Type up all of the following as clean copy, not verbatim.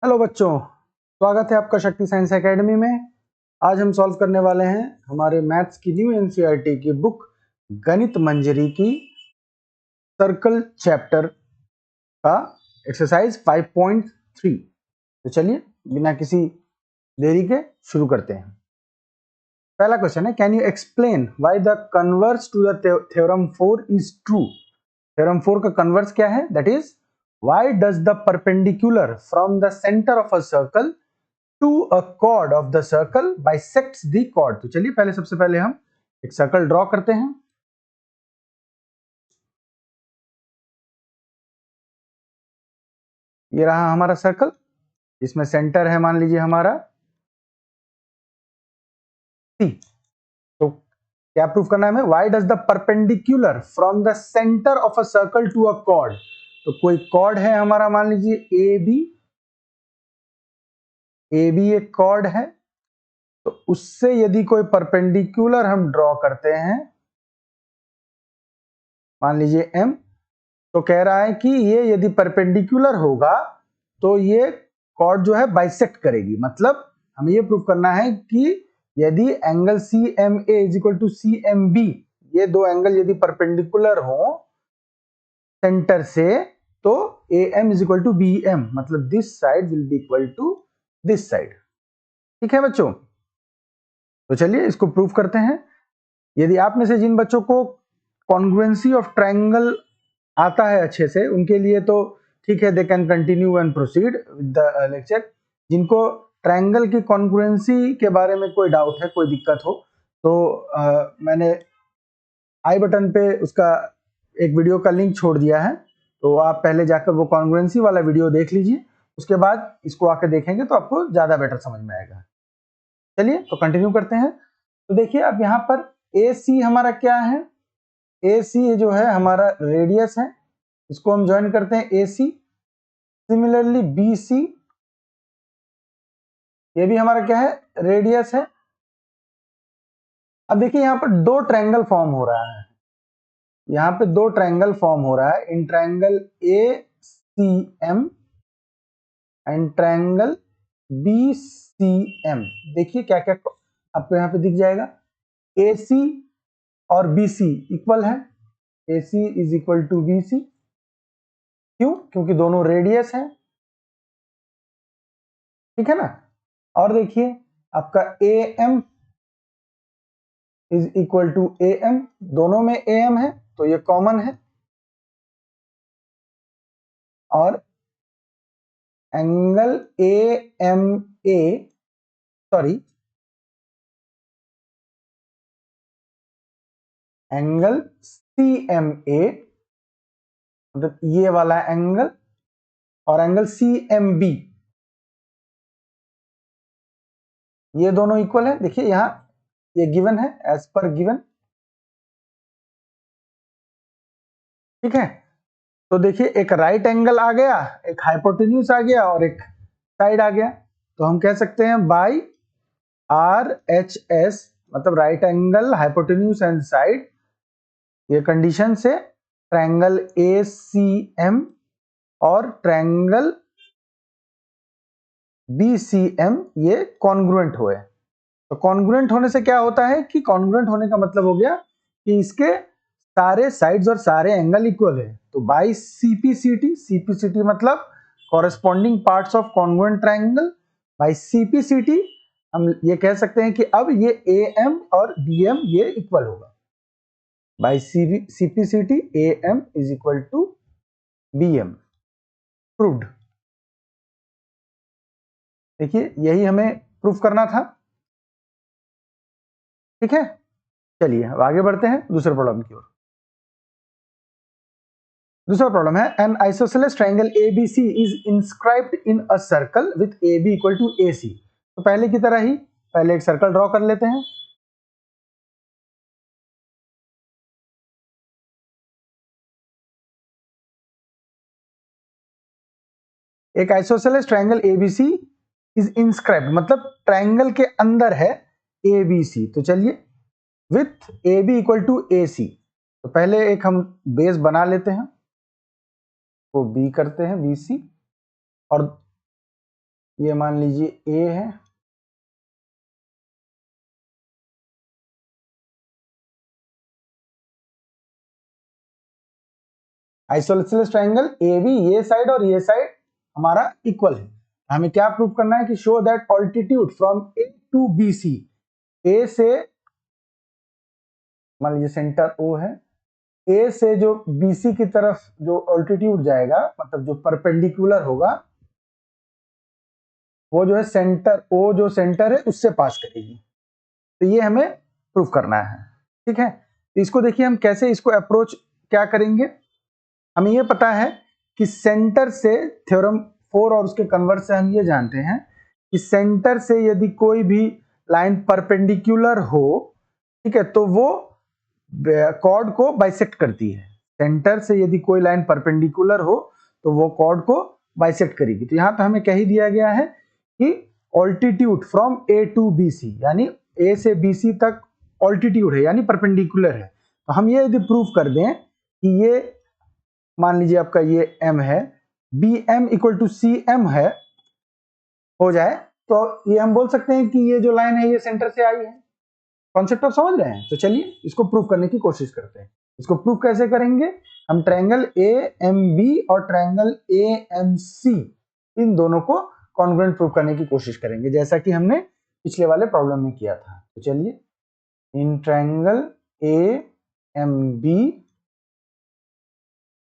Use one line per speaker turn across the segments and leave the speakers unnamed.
Hello बच्चों, स्वागत है आपका शक्ति साइंस एकेडमी में। आज हम सॉल्व करने वाले हैं हमारे मैथ्स की न्यू एनसीईआरटी की बुक गणित मंजरी की सर्कल चैप्टर का एक्सरसाइज 5.3। तो चलिए बिना किसी देरी के शुरू करते हैं। पहला क्वेश्चन है, can you explain why the converse to the theorem 4 is true. Theorem 4 का कन्वर्स क्या है? That is why does the perpendicular from the centre of a circle to a chord of the circle bisects the chord। तो चलिए पहले सबसे पहले हम एक सर्कल ड्रॉ करते हैं। ये रहा हमारा सर्कल, इसमें सेंटर है मान लीजिए हमारा C। तो क्या प्रूफ करना है हमें? Why does the perpendicular from the centre of a circle to a chord। तो कोई chord है हमारा, मान लीजिए ए बी एक chord है। तो उससे यदि कोई परपेंडिकुलर हम ड्रॉ करते हैं, मान लीजिए M, तो कह रहा है कि ये यदि परपेंडिकुलर होगा तो ये कॉर्ड जो है बाइसेक्ट करेगी। मतलब हमें ये प्रूफ करना है कि यदि angle C M A is equal to C M B, ये दो एंगल यदि परपेंडिकुलर हो सेंटर से, तो A M is equal to B M, मतलब this side will be equal to this side. ठीक है बच्चों, तो चलिए इसको प्रूफ करते हैं। यदि आप में से जिन बच्चों को कॉन्ग्रुएंसी ऑफ ट्रायंगल आता है अच्छे से, उनके लिए तो ठीक है, they can continue and proceed with the lecture. जिनको ट्रायंगल की कॉन्ग्रुएंसी के बारे में कोई डाउट है, कोई दिक्कत हो, तो मैंने आई बटन पे उसका एक वीडियो का लिंक छोड़ दिया है, तो आप पहले जाकर वो कॉन्ग्रुएंसी वाला वीडियो देख लीजिए, उसके बाद इसको आकर देखेंगे तो आपको ज्यादा बेटर समझ में आएगा। चलिए तो कंटिन्यू करते हैं। तो देखिए अब यहाँ पर ए सी हमारा क्या है? ए सी जो है हमारा रेडियस है, इसको हम ज्वाइन करते हैं ए सी। सिमिलरली बी सी, ये भी हमारा क्या है? रेडियस है। अब देखिए यहाँ पर दो ट्रायंगल फॉर्म हो रहा है, यहाँ पे दो ट्रायंगल फॉर्म हो रहा है in triangle A C M and triangle B C M. देखिए क्या क्या आपको यहाँ पे दिख जाएगा। ए सी और बी सी इक्वल है, A C is equal to B C. क्यों? क्योंकि दोनों रेडियस है। ठीक है ना। और देखिए आपका A M is equal to A M, दोनों में ए एम है तो ये कॉमन है। और angle A M A, sorry, angle C M A, मतलब ये वाला एंगल, और एंगल सी एम बी, ये दोनों इक्वल है। देखिए यहां ये गिवन है, एज पर गिवन। ठीक है, तो देखिए एक राइट एंगल आ गया, एक हाइपोटेन्यूज आ गया और एक साइड आ गया। तो हम कह सकते हैं बाई आर एच एस, मतलब right angle, hypotenuse and side, ये कंडीशन से ट्रायंगल ए सी एम और ट्रायंगल बी सी एम ये कॉन्ग्रुएंट हुए। तो कॉन्ग्रुएंट होने से क्या होता है कि कॉन्ग्रुएंट होने का मतलब हो गया कि इसके सारे साइड्स और सारे एंगल इक्वल है। तो बाई सीपीसीटी, सीपीसीटी मतलब corresponding parts of congruent triangle, by CPCT हम ये कह सकते हैं कि अब ये ए एम और बी एम ये इक्वल होगा। By CPCT A M is equal to B M, proved. देखिए यही हमें प्रूफ करना था। ठीक है, चलिए अब आगे बढ़ते हैं दूसरे प्रॉब्लम की ओर। दूसरा प्रॉब्लम है, an isosceles triangle ABC is inscribed in a circle with AB equal to AC। तो पहले की तरह ही पहले एक सर्कल ड्रॉ कर लेते हैं। एक isosceles triangle ABC is inscribed, मतलब ट्रायंगल के अंदर है ABC। तो चलिए with AB equal to AC, तो पहले एक हम बेस बना लेते हैं, वो B करते हैं BC, और ये मान लीजिए ए है, आइसोसेलेस ट्रायंगल ए बी, ये साइड और ये साइड हमारा इक्वल है। हमें क्या प्रूव करना है कि show that altitude from A to B C, A से मान लीजिए सेंटर ओ है, ए से जो बीसी की तरफ जो ऑल्टीट्यूड जाएगा, मतलब जो परपेंडिकुलर होगा, वो जो है सेंटर ओ जो सेंटर है उससे पास करेगी। तो ये हमें प्रूव करना है, ठीक है। तो इसको देखिए हम कैसे इसको अप्रोच क्या करेंगे। हमें ये पता है कि सेंटर से थ्योरम 4 और उसके कन्वर्स से हम ये जानते हैं कि सेंटर से यदि कोई भी लाइन परपेंडिकुलर हो, ठीक है, तो वो कॉर्ड को बाइसेक्ट करती है। सेंटर से यदि कोई लाइन परपेंडिकुलर हो तो वो कॉर्ड को बाइसेक्ट करेगी। तो यहाँ पे हमें कह ही दिया गया है कि altitude from A to B C, यानी ए से बी सी तक ऑल्टीट्यूड है यानी परपेंडिकुलर है। तो हम ये यदि प्रूव कर दें कि ये मान लीजिए आपका ये m है, B M equal to C M है, हो जाए, तो ये हम बोल सकते हैं कि ये जो लाइन है ये सेंटर से आई है। कॉन्सेप्ट आप समझ रहे हैं? तो चलिए इसको प्रूव करने की कोशिश करते हैं। इसको प्रूव कैसे करेंगे? हम ट्रायंगल ए एम बी और ट्रायंगल ए एम सी, इन दोनों को कॉन्ग्रुएंट प्रूव करने की कोशिश करेंगे, जैसा कि हमने पिछले वाले प्रॉब्लम में किया था। तो चलिए, in triangle A M B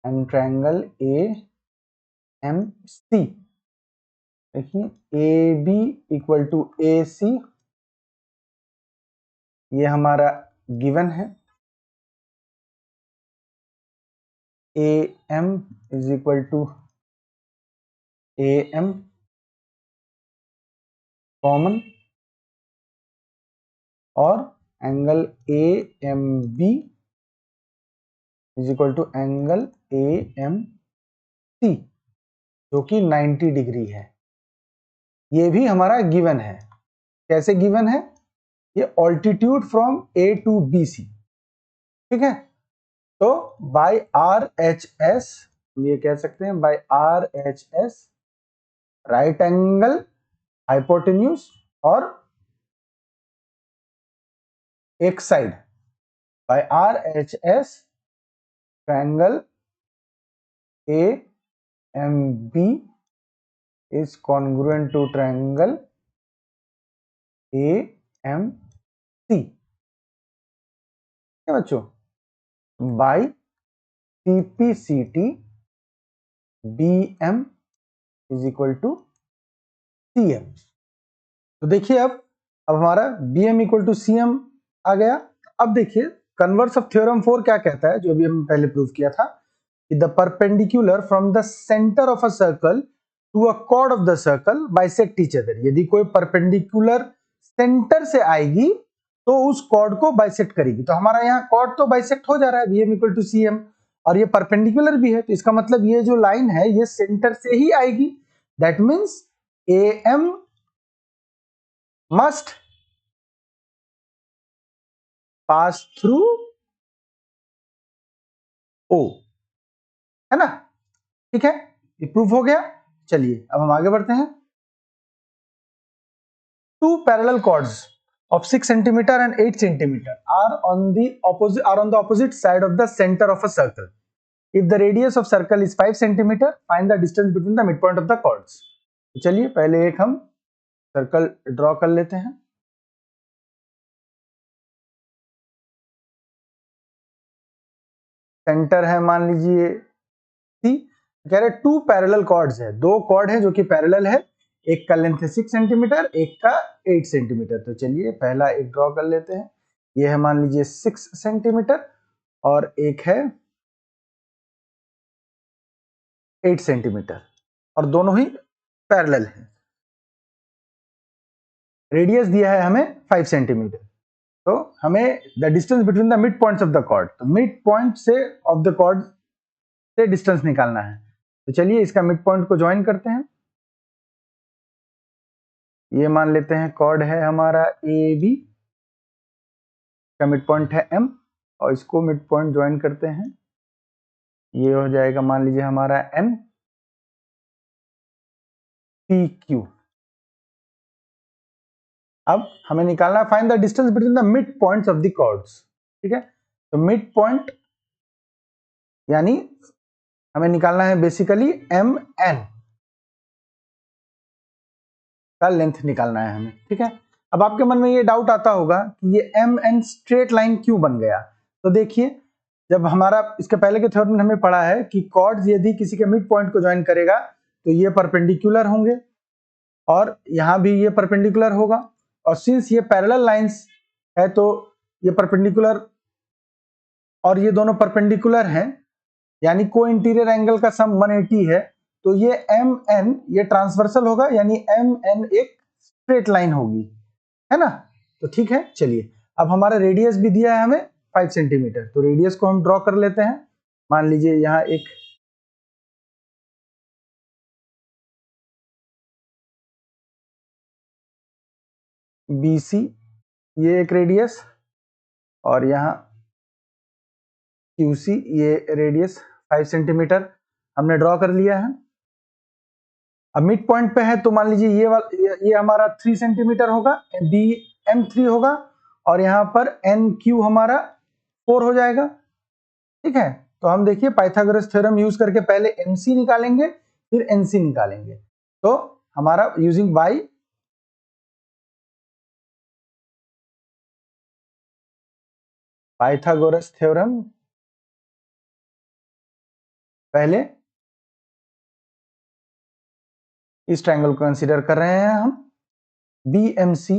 and triangle A M C, देखिए A B equal to A C, ये हमारा गिवन है। A M is equal to A M common, और angle A M B is equal to angle A M C, जो कि 90 degree है। ये भी हमारा गिवन है। कैसे गिवन है? ये altitude from A to B C, ठीक है। तो बाय आर एच एस, ये कह सकते हैं by R H S, right angle hypotenuse और एक side, by R H S triangle A M B is congruent to triangle AMC, क्या बच्चों? by CPCT BM is equal to CM। तो देखिए अब हमारा BM इक्वल टू CM आ गया। अब देखिए कन्वर्स ऑफ थ्योरम 4 क्या कहता है, जो अभी हम पहले प्रूव किया था कि the perpendicular from the centre of a circle to a chord of the circle bisect each other. यदि कोई परपेंडिकुलर सेंटर से आएगी तो उस कॉर्ड को बाइसेक्ट करेगी। तो हमारा यहाँ कॉर्ड तो बाइसेक्ट हो जा रहा है, BM इक्वल टू CM, और ये परपेंडिकुलर भी है, तो इसका मतलब ये जो लाइन है ये सेंटर से ही आएगी। That means AM must pass through O, है ना? ठीक है, ये प्रूफ हो गया। चलिए अब हम आगे बढ़ते हैं। Two parallel chords of 6 centimeter and 8 centimeter are on the opposite side of the center of a circle. If the radius of circle is 5 centimeter, find the distance between the midpoint of the chords. तो चलिए पहले एक हम circle draw कर लेते हैं। Centre है मान लीजिए C, कह रहे टू पैरेलल कॉर्ड्स है, दो कॉर्ड है जो कि पैरेलल है, एक का लेंथ है 6 सेंटीमीटर, एक का 8 सेंटीमीटर। तो चलिए पहला एक ड्रॉ कर लेते हैं। ये है मान लीजिए 6 सेंटीमीटर और एक है 8 सेंटीमीटर, और दोनों ही पैरेलल है। रेडियस दिया है हमें 5 सेंटीमीटर। तो हमें the distance between the mid points of the chord, तो मिड पॉइंट से ऑफ द कॉर्ड से डिस्टेंस निकालना है। तो चलिए इसका मिड पॉइंट को ज्वाइन करते हैं। ये मान लेते हैं कॉर्ड है हमारा ए बी, का मिड पॉइंट है M, और इसको मिड पॉइंट ज्वाइन करते हैं। ये हो जाएगा मान लीजिए हमारा N P Q, अब हमें निकालना है find the distance between the mid points of the chords, ठीक है। तो मिड पॉइंट यानी हमें निकालना है बेसिकली एम एन का लेंथ निकालना है हमें, ठीक है। अब आपके मन में ये डाउट आता होगा कि ये एम एन स्ट्रेट लाइन क्यों बन गया। तो देखिए, जब हमारा इसके पहले के थ्योरम में हमें पढ़ा है कि कॉर्ड्स यदि किसी के मिड पॉइंट को ज्वाइन करेगा तो ये परपेंडिकुलर होंगे और यहाँ भी ये परपेंडिकुलर होगा, और सिंस ये पैरेलल लाइंस है तो ये परपेंडिकुलर और ये दोनों परपेंडिकुलर हैं, यानी को इंटीरियर एंगल का सम 180 है, तो ये एम एन ये ट्रांसवर्सल होगा, यानी एम एन एक स्ट्रेट लाइन होगी, है ना। तो ठीक है, चलिए अब हमारा रेडियस भी दिया है हमें 5 सेंटीमीटर, तो रेडियस को हम ड्रॉ कर लेते हैं। मान लीजिए यहाँ एक BC ये एक रेडियस, और यहाँ QC ये रेडियस 5 सेंटीमीटर हमने ड्रॉ कर लिया है। अब मिड पॉइंट पे है तो मान लीजिए ये हमारा 3 सेंटीमीटर होगा, BM3 होगा, और यहाँ पर NQ हमारा 4 हो जाएगा, ठीक है। तो हम देखिए पाइथागोरस थ्योरम यूज करके पहले MC निकालेंगे फिर NC निकालेंगे। तो हमारा यूजिंग बाई पाइथागोरस थ्योरम, पहले इस ट्रायंगल को कंसीडर कर रहे हैं हम BMC।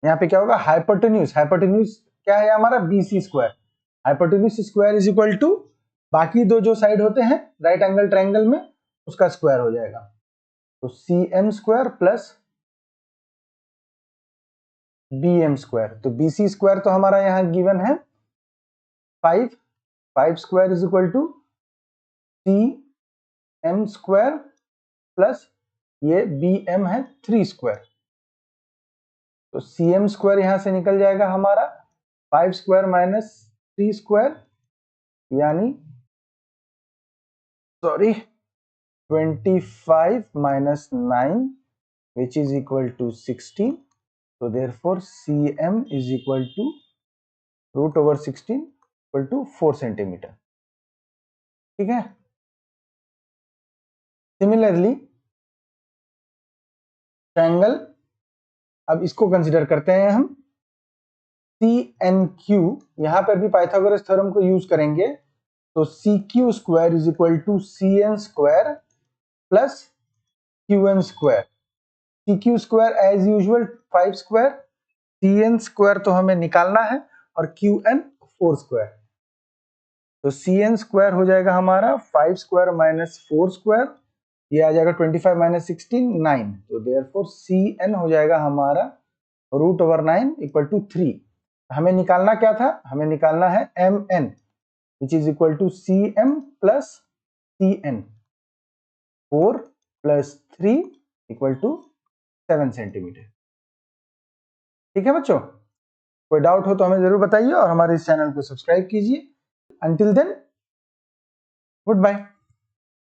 यहाँ पे क्या होगा, हाइपोटेन्यूज, हाइपोटेन्यूज क्या है हमारा BC square, hypotenuse square is equal to बाकी दो जो साइड होते हैं राइट एंगल ट्रायंगल में उसका स्क्वायर हो जाएगा, तो CM square plus BM square. तो BC स्क्वायर तो हमारा यहाँ गिवन है 5 square is equal to CM square plus ये BM है 3 स्क्वायर, तो CM स्क्वायर यहां से निकल जाएगा हमारा 5 स्क्वायर माइनस 3 स्क्वायर, यानी 25 minus 9 which is equal to 16, so therefore CM is equal to root over 16 equal to 4 centimetre, ठीक है। सिमिलरली ट्रायंगल, अब इसको कंसीडर करते हैं हम CNQ, यहां पर भी पाइथागोरस थ्योरम को यूज करेंगे, तो CQ square is equal to CN square plus QN square. CQ square as usual 5 square, CN square तो हमें निकालना है, और QN 4 स्क्वायर, तो CN स्क्वायर हो जाएगा हमारा 5 स्क्वायर माइनस 4 स्क्वायर, ये आ जाएगा 25 माइनस 16 9, तो देयरफॉर CN हो जाएगा हमारा रूट ओवर 9 इक्वल टू 3। हमें निकालना क्या था, हमें निकालना है MN which is equal to CM plus CN, 4 plus 3 equal to 7 centimetre, ठीक है बच्चों। कोई डाउट हो तो हमें जरूर बताइए और हमारे इस चैनल को सब्सक्राइब कीजिए। Until then, goodbye.